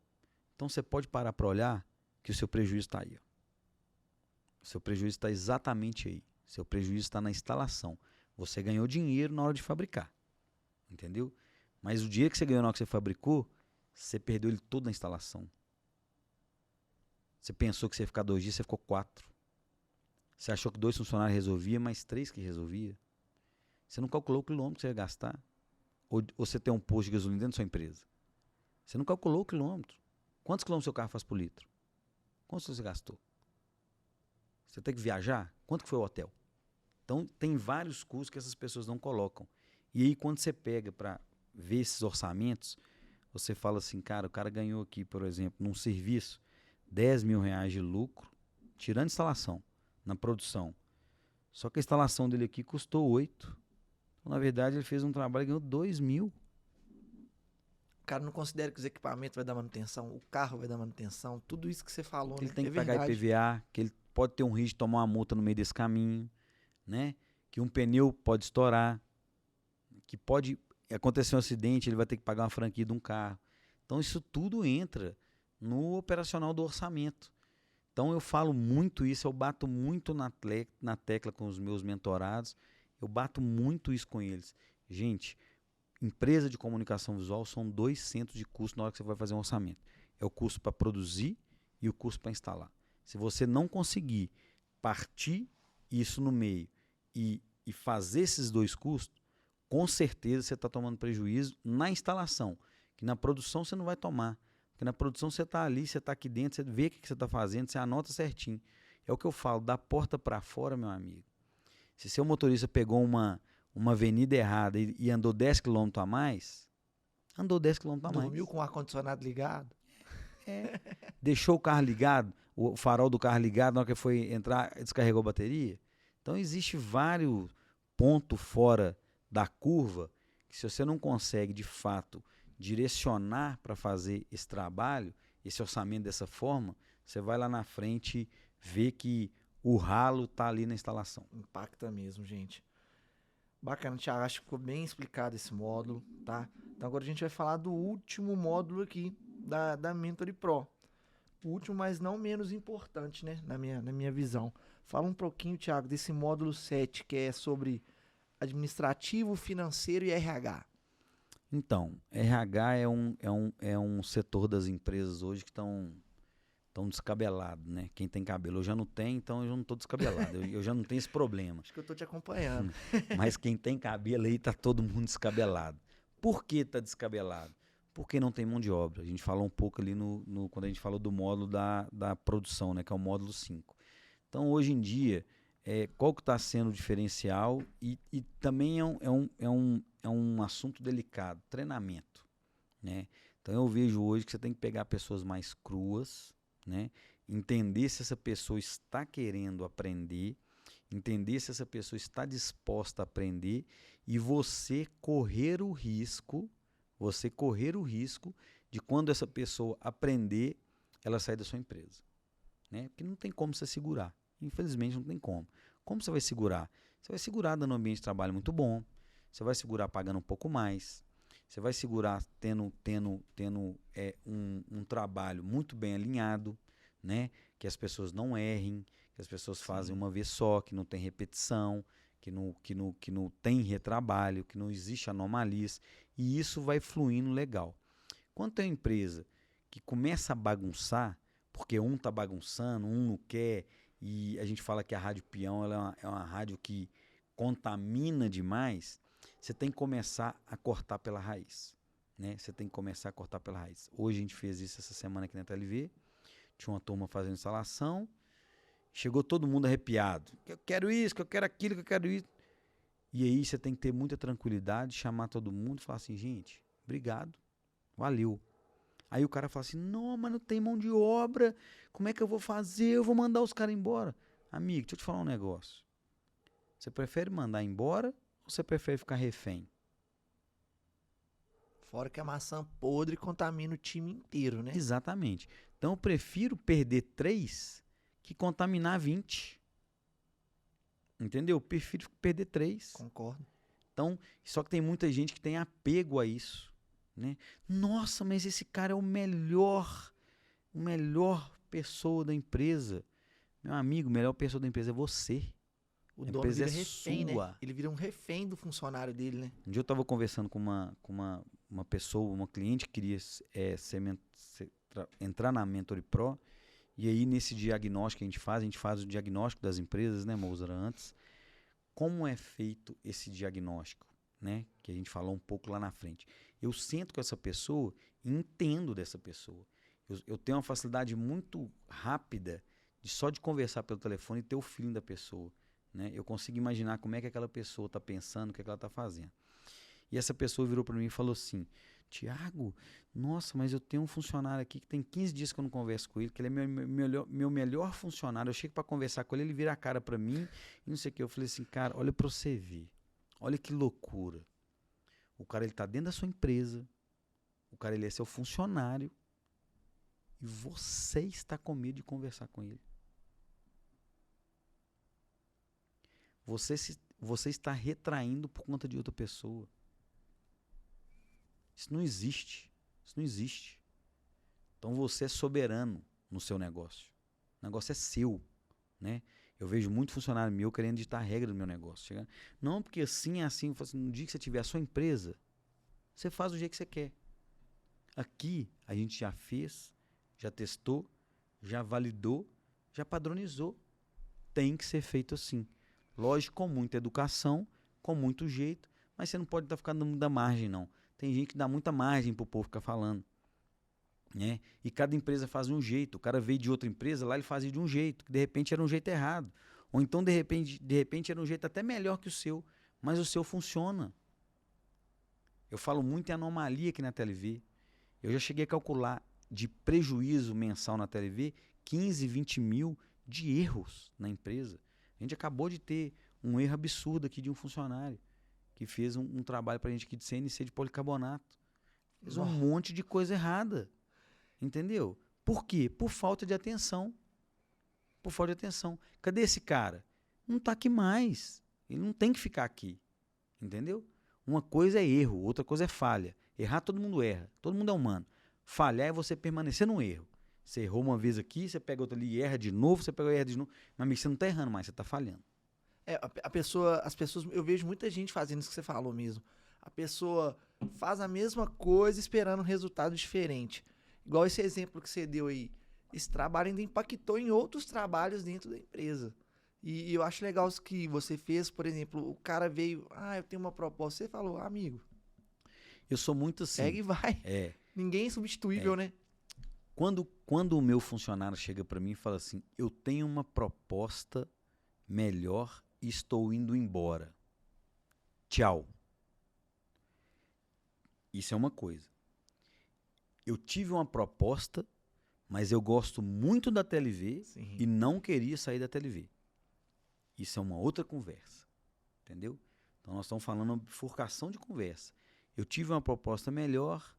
Então você pode parar para olhar que o seu prejuízo está aí. Ó. O seu prejuízo está exatamente aí. O seu prejuízo está na instalação. Você ganhou dinheiro na hora de fabricar. Entendeu? Mas o dinheiro que você ganhou na hora que você fabricou, você perdeu ele todo na instalação. Você pensou que você ia ficar 2 dias, você ficou 4. Você achou que 2 funcionários resolvia, mas 3 que resolvia. Você não calculou o quilômetro que você ia gastar. Ou você tem um posto de gasolina dentro da sua empresa. Você não calculou o quilômetro. Quantos quilômetros seu carro faz por litro? Quanto você gastou? Você tem que viajar? Quanto que foi o hotel? Então, tem vários custos que essas pessoas não colocam. E aí, quando você pega para ver esses orçamentos, você fala assim, cara, o cara ganhou aqui, por exemplo, num serviço, R$10.000 de lucro, tirando instalação, na produção. Só que a instalação dele aqui custou 8. Na verdade, ele fez um trabalho e ganhou 2.000. cara não considera que os equipamentos vai dar manutenção, o carro vai dar manutenção, tudo isso que você falou, Que ele né? tem É que pagar verdade. IPVA, que ele pode ter um risco de tomar uma multa no meio desse caminho, né? Que um pneu pode estourar, que pode acontecer um acidente, ele vai ter que pagar uma franquia de um carro. Então isso tudo entra no operacional do orçamento. Então eu falo muito isso, eu bato muito na tecla com os meus mentorados, eu bato muito isso com eles. Gente, empresa de comunicação visual são 2 centros de custo na hora que você vai fazer um orçamento. É o custo para produzir e o custo para instalar. Se você não conseguir partir isso no meio e fazer esses 2 custos, com certeza você está tomando prejuízo na instalação, que na produção você não vai tomar. Porque na produção você está ali, você está aqui dentro, você vê o que você está fazendo, você anota certinho. É o que eu falo, da porta para fora, meu amigo. Se seu motorista pegou uma avenida errada e andou 10 km a mais, andou 10 km a mais. Dormiu com o ar-condicionado ligado? Deixou o carro ligado, o farol do carro ligado na hora que foi entrar, descarregou a bateria. Então existe vários pontos fora da curva que se você não consegue de fato direcionar para fazer esse trabalho, esse orçamento dessa forma, você vai lá na frente ver que o ralo está ali na instalação. Impacta mesmo, gente. Bacana, Thiago. Acho que ficou bem explicado esse módulo, tá? Então agora a gente vai falar do último módulo aqui da Mentory Pro. O último, mas não menos importante, né? Na minha visão. Fala um pouquinho, Thiago, desse módulo 7, que é sobre administrativo, financeiro e RH. Então, RH é um setor das empresas hoje que estão descabelados, né? Quem tem cabelo, eu já não tenho, então eu já não estou descabelado, eu já não tenho esse problema. Acho que eu tô te acompanhando. Mas quem tem cabelo aí tá todo mundo descabelado. Por que tá descabelado? Porque não tem mão de obra. A gente falou um pouco ali quando a gente falou do módulo da produção, né? Que é o módulo 5. Então, hoje em dia, qual que está sendo o diferencial e também é um assunto delicado, treinamento, né? Então eu vejo hoje que você tem que pegar pessoas mais cruas, né? Entender se essa pessoa está querendo aprender, entender se essa pessoa está disposta a aprender e você correr o risco de quando essa pessoa aprender, ela sair da sua empresa, né? Porque não tem como você segurar. Infelizmente não tem como. Como você vai segurar? Você vai segurar dando um ambiente de trabalho muito bom, você vai segurar pagando um pouco mais, você vai segurar tendo um trabalho muito bem alinhado, né? Que as pessoas não errem, que as pessoas fazem uma vez só, que não tem repetição, que não tem retrabalho, que não existe anomalias, e isso vai fluindo legal. Quando tem uma empresa que começa a bagunçar, porque um está bagunçando, um não quer, e a gente fala que a Rádio Peão ela é uma rádio que contamina demais, você tem que começar a cortar pela raiz, né? Você tem que começar a cortar pela raiz. Hoje a gente fez isso essa semana aqui na TLV, tinha uma turma fazendo instalação, chegou todo mundo arrepiado, que eu quero isso, que eu quero aquilo, que eu quero isso. E aí você tem que ter muita tranquilidade, chamar todo mundo e falar assim, gente, obrigado, valeu. Aí o cara fala assim, não, mas não tem mão de obra, como é que eu vou fazer? Eu vou mandar os caras embora. Amigo, deixa eu te falar um negócio. Você prefere mandar embora ou você prefere ficar refém? Fora que a maçã podre contamina o time inteiro, né? Exatamente. Então eu prefiro perder 3 que contaminar 20. Entendeu? Eu prefiro perder 3. Concordo. Então, só que tem muita gente que tem apego a isso, né? Nossa, mas esse cara é o melhor pessoa da empresa. Meu amigo, a melhor pessoa da empresa é você. O A dono empresa vira é refém, sua. né? Ele vira um refém do funcionário dele, né? Um dia eu estava conversando com uma pessoa, uma cliente que queria entrar na Mentory Pro, e aí nesse diagnóstico que a gente faz o diagnóstico das empresas, né, Moura, antes. Como é feito esse diagnóstico, né? Que a gente falou um pouco lá na frente. Eu sento com essa pessoa e entendo dessa pessoa. Eu tenho uma facilidade muito rápida só de conversar pelo telefone e ter o feeling da pessoa, né? Eu consigo imaginar como é que aquela pessoa está pensando, o que é que ela está fazendo. E essa pessoa virou para mim e falou assim, Tiago, nossa, mas eu tenho um funcionário aqui que tem 15 dias que eu não converso com ele, que ele é meu melhor funcionário. Eu chego para conversar com ele, ele vira a cara para mim e não sei o que. Eu falei assim, cara, olha para você ver. Olha que loucura. O cara, ele tá dentro da sua empresa. O cara ele é seu funcionário e você está com medo de conversar com ele. Você está retraindo por conta de outra pessoa. Isso não existe. Isso não existe. Então você é soberano no seu negócio. O negócio é seu, né? Eu vejo muito funcionário meu querendo ditar a regra do meu negócio. Chegando, não, porque assim é assim. Eu falo assim, no dia que você tiver a sua empresa, você faz do jeito que você quer. Aqui a gente já fez, já testou, já validou, já padronizou. Tem que ser feito assim. Lógico, com muita educação, com muito jeito, mas você não pode estar ficando muita margem, não. Tem gente que dá muita margem para o povo ficar falando. Né? E cada empresa faz de um jeito. O cara veio de outra empresa, lá ele fazia de um jeito, que de repente era um jeito errado. Ou então, de repente era um jeito até melhor que o seu, mas o seu funciona. Eu falo muito em anomalia aqui na TLV. Eu já cheguei a calcular de prejuízo mensal na TLV 15, 20 mil de erros na empresa. A gente acabou de ter um erro absurdo aqui de um funcionário que fez um trabalho para a gente aqui de CNC de policarbonato. Fez um monte de coisa errada. Entendeu? Por quê? Por falta de atenção. Por falta de atenção. Cadê esse cara? Não está aqui mais. Ele não tem que ficar aqui. Entendeu? Uma coisa é erro, outra coisa é falha. Errar todo mundo erra. Todo mundo é humano. Falhar é você permanecer no erro. Você errou uma vez aqui, você pega outra ali e erra de novo, você pega e erra de novo. Mas amigo, você não está errando mais, você está falhando. As pessoas, eu vejo muita gente fazendo isso que você falou mesmo. A pessoa faz a mesma coisa esperando um resultado diferente. Igual esse exemplo que você deu aí. Esse trabalho ainda impactou em outros trabalhos dentro da empresa. E eu acho legal isso que você fez, por exemplo, o cara veio, eu tenho uma proposta. Você falou, amigo. Eu sou muito assim. Pega e vai. Ninguém é substituível, né? Quando o meu funcionário chega para mim e fala assim, eu tenho uma proposta melhor e estou indo embora. Tchau. Isso é uma coisa. Eu tive uma proposta, mas eu gosto muito da TLV. Sim. E não queria sair da TLV. Isso é uma outra conversa. Entendeu? Então nós estamos falando de bifurcação de conversa. Eu tive uma proposta melhor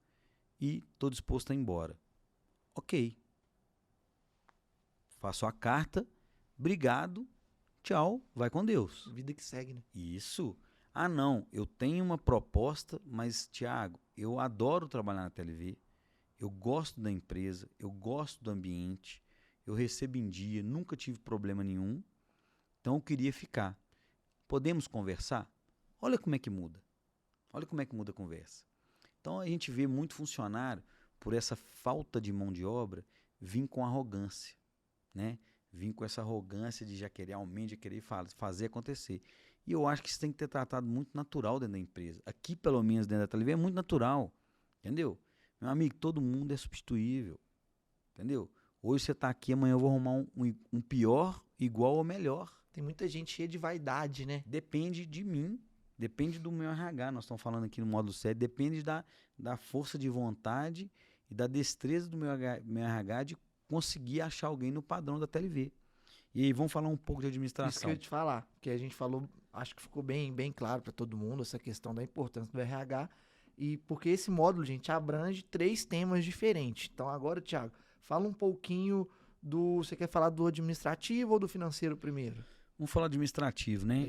e estou disposto a ir embora. Ok. Faço a carta, obrigado, tchau, vai com Deus. Vida que segue, né? Isso. Ah, não, eu tenho uma proposta, mas, Thiago, eu adoro trabalhar na TLV, eu gosto da empresa, eu gosto do ambiente, eu recebo em dia, nunca tive problema nenhum, então eu queria ficar. Podemos conversar? Olha como é que muda. Olha como é que muda a conversa. Então a gente vê muito funcionário, por essa falta de mão de obra, vir com arrogância, né? Vir com essa arrogância de já querer aumento, de querer fazer acontecer. E eu acho que isso tem que ter tratado muito natural dentro da empresa. Aqui, pelo menos, dentro da TLV, é muito natural, entendeu? Meu amigo, todo mundo é substituível, entendeu? Hoje você está aqui, amanhã eu vou arrumar um pior, igual ou melhor. Tem muita gente cheia de vaidade, né? Depende de mim, depende do meu RH. Nós estamos falando aqui no módulo 7, depende da força de vontade e da destreza do meu RH de conseguir achar alguém no padrão da TLV. E aí vamos falar um pouco de administração. Isso que eu ia te falar, que a gente falou, acho que ficou bem claro para todo mundo essa questão da importância do RH, e porque esse módulo, gente, abrange 3 temas diferentes. Então agora, Thiago, fala um pouquinho você quer falar do administrativo ou do financeiro primeiro? Vamos falar administrativo, né?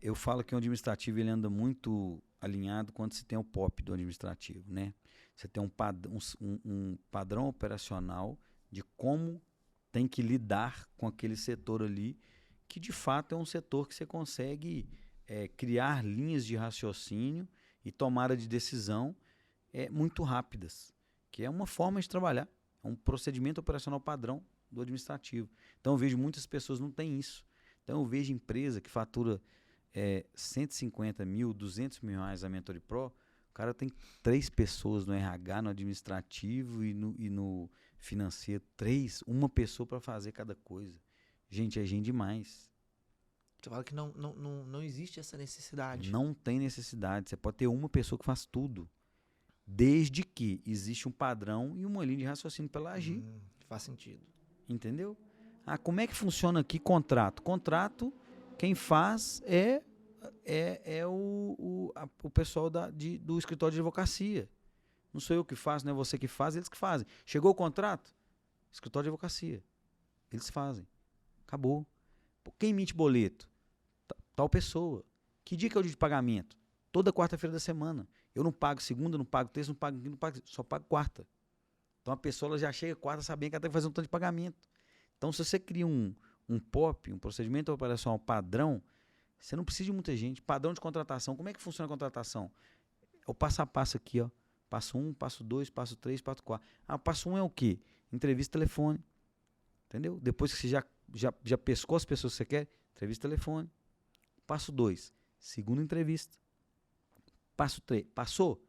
Eu falo que o administrativo ele anda muito alinhado quando se tem o POP do administrativo, né? Você tem um padrão operacional de como tem que lidar com aquele setor ali, que de fato é um setor que você consegue criar linhas de raciocínio e tomada de decisão muito rápidas, que é uma forma de trabalhar, é um procedimento operacional padrão do administrativo. Então eu vejo muitas pessoas não têm isso. Então eu vejo empresa que fatura 150 mil, 200 mil reais a Mentory Pro, o cara tem 3 pessoas no RH, no administrativo e no financeiro, uma pessoa para fazer cada coisa. Gente, é gente demais. Você fala que não existe essa necessidade. Não tem necessidade. Você pode ter uma pessoa que faz tudo. Desde que existe um padrão e uma linha de raciocínio para ela agir. Faz sentido. Entendeu? Como é que funciona aqui contrato? Contrato, quem faz é o pessoal do escritório de advocacia. Não sou eu que faço, não é você que faz, eles que fazem. Chegou o contrato? Escritório de advocacia. Eles fazem. Acabou. Pô, quem emite boleto? Tal pessoa. Que dia que é o dia de pagamento? Toda quarta-feira da semana. Eu não pago segunda, não pago terça, não pago quinta, não pago, só pago quarta. Então a pessoa ela já chega quarta sabendo que ela tem que fazer um tanto de pagamento. Então se você cria um POP, um procedimento operacional padrão, você não precisa de muita gente. Padrão de contratação. Como é que funciona a contratação? É o passo a passo aqui, ó. Passo 1, passo 2, passo 3, passo 4. Ah, passo 1 é o quê? Entrevista telefone. Entendeu? Depois que você já pescou as pessoas que você quer, entrevista telefone. Passo 2, segunda entrevista. Passo 3, passou?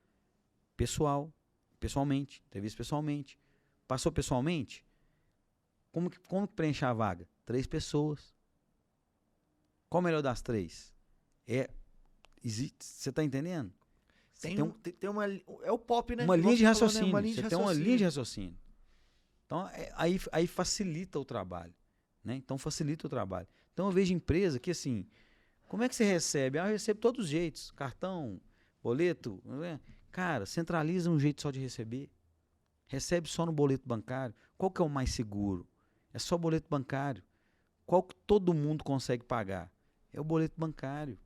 Pessoalmente, entrevista pessoalmente. Passou pessoalmente? Como que preenche a vaga? 3 pessoas. Qual o melhor das 3? Você está entendendo? Tem uma. É o POP, né? Uma linha de raciocínio. Né? Você tem uma linha de raciocínio. Então, aí facilita o trabalho. Né? Então, facilita o trabalho. Então, eu vejo empresa que, assim, como é que você recebe? Ah, eu recebo de todos os jeitos. Cartão, boleto. Né? Cara, centraliza um jeito só de receber. Recebe só no boleto bancário. Qual que é o mais seguro? É só boleto bancário. Qual que todo mundo consegue pagar? É o boleto bancário.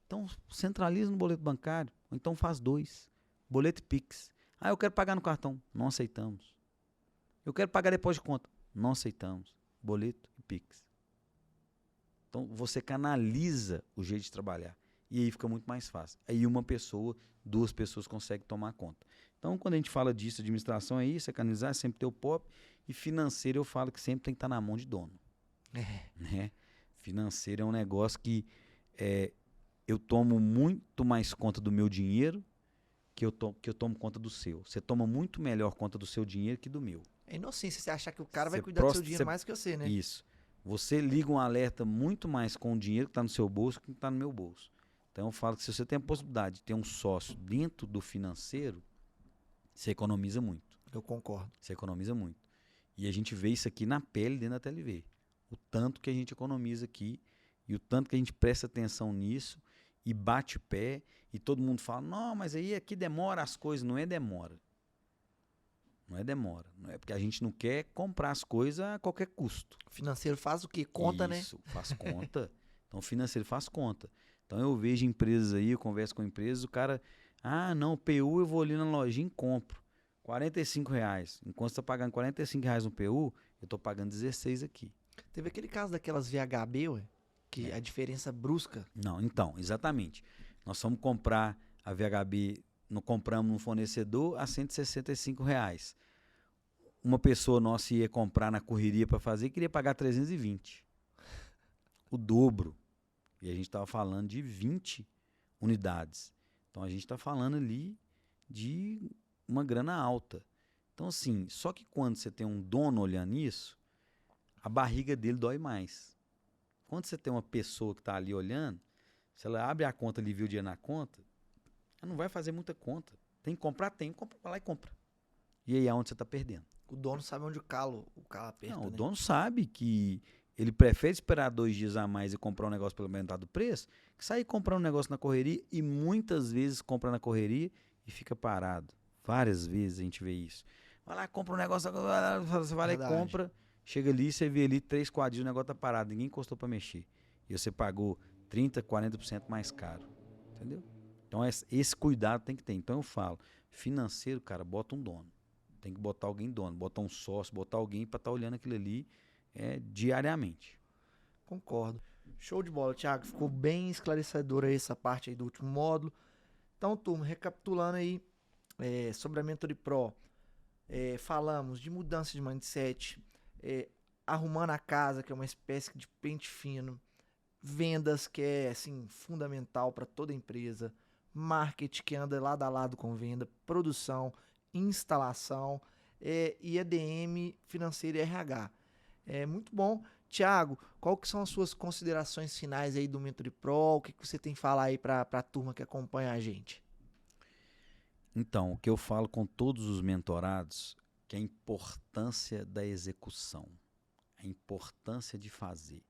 Então, centraliza no boleto bancário. Ou então faz 2. Boleto e Pix. Ah, eu quero pagar no cartão. Não aceitamos. Eu quero pagar depois de conta. Não aceitamos. Boleto e Pix. Então, você canaliza o jeito de trabalhar. E aí fica muito mais fácil. Aí uma pessoa, 2 pessoas conseguem tomar conta. Então, quando a gente fala disso, administração é isso, é canalizar, é sempre ter o POP. E financeiro eu falo que sempre tem que estar na mão de dono. Né? Financeiro é um negócio que eu tomo muito mais conta do meu dinheiro que eu tomo conta do seu. Você toma muito melhor conta do seu dinheiro que do meu. É inocência você achar que o cara vai cuidar do seu dinheiro mais que você, né? Isso. Você liga um alerta muito mais com o dinheiro que está no seu bolso que está no meu bolso. Então eu falo que se você tem a possibilidade de ter um sócio dentro do financeiro, você economiza muito. Eu concordo. Você economiza muito. E a gente vê isso aqui na pele dentro da TLV. O tanto que a gente economiza aqui e o tanto que a gente presta atenção nisso e bate o pé e todo mundo fala, não, mas aí aqui demora as coisas. Não é demora. Não é demora. Não é porque a gente não quer comprar as coisas a qualquer custo. O financeiro faz o quê? Conta, né? Isso, faz conta. Então o financeiro faz conta. Então eu vejo empresas aí, eu converso com empresas, o cara, não, PU eu vou ali na lojinha e compro. R$45. Enquanto você está pagando R$45 no PU, eu estou pagando 16 aqui. Teve aquele caso daquelas VHB, ué, que a diferença brusca. Não, então, exatamente. Nós fomos comprar a VHB, não compramos no fornecedor a R$165. Uma pessoa nossa ia comprar na correria para fazer e queria pagar 320. O dobro. E a gente estava falando de 20 unidades. Então a gente está falando ali de uma grana alta. Então, assim, só que quando você tem um dono olhando isso, a barriga dele dói mais. Quando você tem uma pessoa que está ali olhando, se ela abre a conta ali e vê o dinheiro na conta, ela não vai fazer muita conta. Tem que comprar? Tem. Compra lá e compra. E aí é onde você está perdendo. O dono sabe onde o calo aperta, Não, né? o dono sabe que ele prefere esperar 2 dias a mais e comprar um negócio pela metade do preço, que sair comprando um negócio na correria e muitas vezes compra na correria e fica parado. Várias vezes a gente vê isso. Vai lá, compra um negócio, você vai lá e compra, chega ali, você vê ali 3 quadrinhos, o negócio tá parado, ninguém encostou para mexer. E você pagou 30%, 40% mais caro. Entendeu? Então esse cuidado tem que ter. Então eu falo, financeiro, cara, bota um dono. Tem que botar alguém dono, botar um sócio, botar alguém para estar olhando aquilo ali diariamente. Concordo. Show de bola, Thiago. Ficou bem esclarecedora essa parte aí do último módulo. Então, turma, recapitulando aí sobre a Mentory Pro, falamos de mudança de mindset, arrumando a casa, que é uma espécie de pente fino, vendas, que é assim, fundamental para toda empresa, marketing, que anda lado a lado com venda, produção, instalação, e EDM, financeiro e RH. Muito bom. Thiago, qual que são as suas considerações finais aí do Mentory Pro? O que você tem que falar aí para a turma que acompanha a gente? Então, o que eu falo com todos os mentorados, que é a importância da execução, a importância de fazer.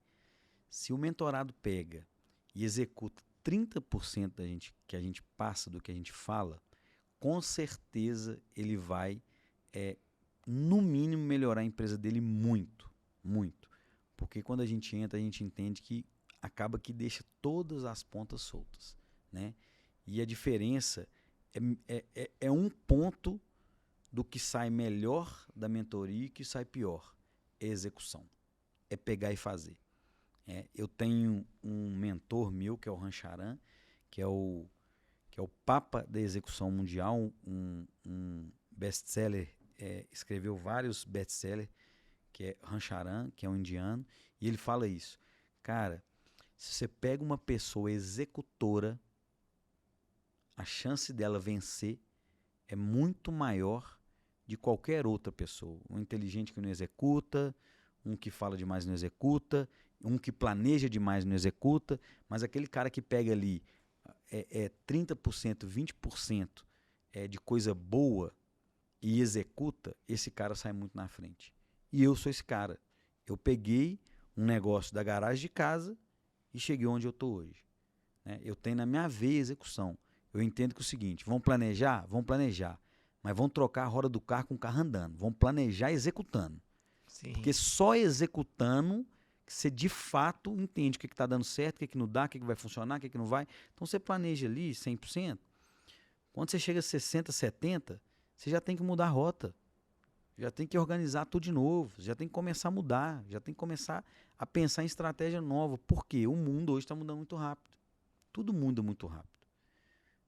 Se o mentorado pega e executa 30% que a gente passa do que a gente fala, com certeza ele vai, no mínimo, melhorar a empresa dele muito, muito. Porque quando a gente entra, a gente entende que acaba que deixa todas as pontas soltas, né? E a diferença é um ponto do que sai melhor da mentoria e que sai pior. É execução. É pegar e fazer. Eu tenho um mentor meu, que é o Rancharan, que é o papa da execução mundial, um best-seller, escreveu vários best-sellers, que é Rancharan, que é um indiano, e ele fala isso. Cara, se você pega uma pessoa executora, a chance dela vencer é muito maior de qualquer outra pessoa. Um inteligente que não executa, um que fala demais não executa, um que planeja demais não executa, mas aquele cara que pega ali 30%, 20% de coisa boa e executa, esse cara sai muito na frente. E eu sou esse cara. Eu peguei um negócio da garagem de casa e cheguei onde eu estou hoje. Né? Eu tenho na minha veia execução. Eu entendo que é o seguinte, vamos planejar? Vamos planejar. Mas vamos trocar a roda do carro com o carro andando. Vamos planejar executando. Sim. Porque só executando que você de fato entende o que está dando certo, o que não dá, o que vai funcionar, o que não vai. Então você planeja ali 100%. Quando você chega a 60%, 70%, você já tem que mudar a rota. Já tem que organizar tudo de novo. Já tem que começar a mudar. Já tem que começar a pensar em estratégia nova. Porque o mundo hoje está mudando muito rápido. Tudo muda muito rápido.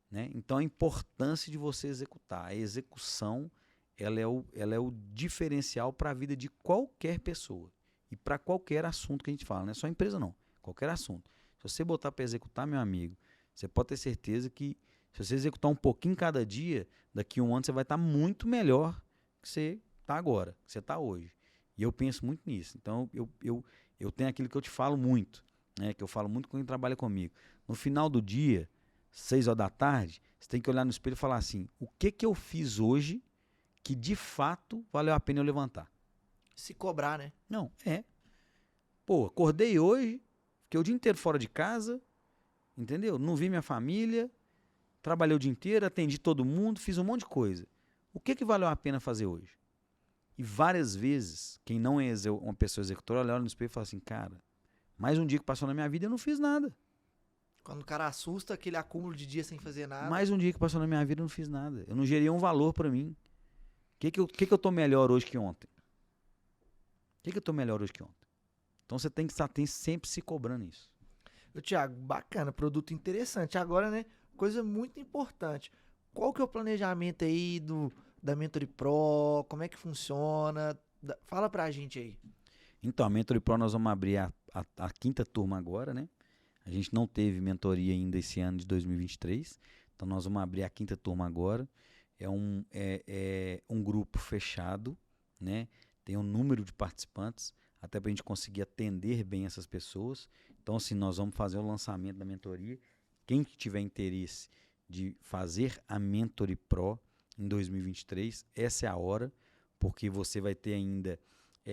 Né? Então a importância de você executar. A execução ela é o diferencial para a vida de qualquer pessoa. E para qualquer assunto que a gente fala. Não é só empresa não. Qualquer assunto. Se você botar para executar, meu amigo, você pode ter certeza que se você executar um pouquinho cada dia, daqui a um ano você vai estar muito melhor que você está agora, que você está hoje. E eu penso muito nisso. Então eu tenho aquilo que eu te falo muito, né? Que eu falo muito com quem trabalha comigo. No final do dia, 6 horas da tarde, você tem que olhar no espelho e falar assim, o que eu fiz hoje que de fato valeu a pena eu levantar? Se cobrar, né? Não, Pô, acordei hoje, fiquei o dia inteiro fora de casa, entendeu? Não vi minha família, trabalhei o dia inteiro, atendi todo mundo, fiz um monte de coisa. O que valeu a pena fazer hoje? E várias vezes, quem não é uma pessoa executora, olha no espelho e fala assim, cara, mais um dia que passou na minha vida eu não fiz nada. Quando o cara assusta, aquele acúmulo de dias sem fazer nada. Mais um dia que passou na minha vida eu não fiz nada. Eu não gerei um valor pra mim. O que eu tô melhor hoje que ontem? O que eu tô melhor hoje que ontem? Então você tem que estar sempre se cobrando isso. Thiago, bacana, produto interessante. Agora, né, coisa muito importante. Qual que é o planejamento aí da Mentory Pro? Como é que funciona? Fala pra gente aí. Então, a Mentory Pro nós vamos abrir a 5ª turma agora, né? A gente não teve mentoria ainda esse ano de 2023. Então, nós vamos abrir a 5ª turma agora. É um grupo fechado, né? Tem um número de participantes, até para a gente conseguir atender bem essas pessoas. Então, assim, nós vamos fazer o lançamento da mentoria. Quem tiver interesse de fazer a Mentory Pro em 2023, essa é a hora, porque você vai ter ainda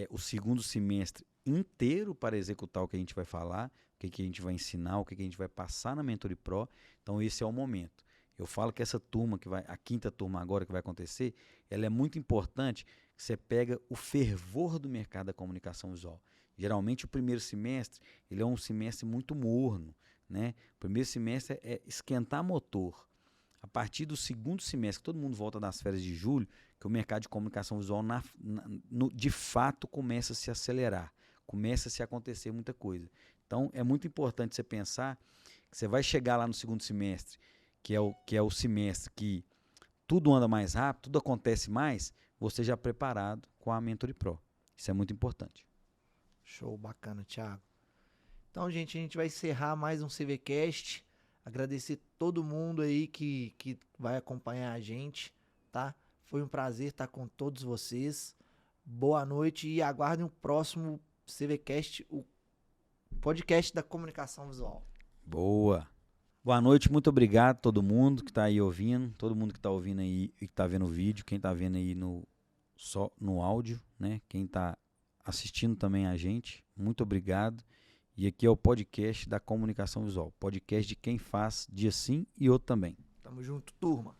o 2º semestre inteiro para executar o que a gente vai falar, o que a gente vai ensinar, o que a gente vai passar na Mentory Pro. Então, esse é o momento. Eu falo que essa turma, a 5ª turma agora que vai acontecer, ela é muito importante, que você pega o fervor do mercado da comunicação visual. Geralmente o primeiro semestre, ele é um semestre muito morno, né? O primeiro semestre é esquentar motor. A partir do 2º semestre, que todo mundo volta das férias de julho, que o mercado de comunicação visual de fato começa a se acelerar, começa a se acontecer muita coisa. Então é muito importante você pensar que você vai chegar lá no 2º semestre, que é o semestre que tudo anda mais rápido, tudo acontece mais, você já preparado com a Mentory Pro. Isso é muito importante. Show, bacana, Thiago. Então, gente, a gente vai encerrar mais um CVCast. Agradecer todo mundo aí que vai acompanhar a gente, tá? Foi um prazer estar com todos vocês. Boa noite e aguardem o próximo CVCast, o podcast da comunicação visual. Boa! Boa noite, muito obrigado a todo mundo que está aí ouvindo, todo mundo que está ouvindo aí e que está vendo o vídeo, quem está vendo aí só no áudio, né? Quem está assistindo também a gente, muito obrigado. E aqui é o podcast da comunicação visual, podcast de quem faz dia sim e outro também. Tamo junto, turma.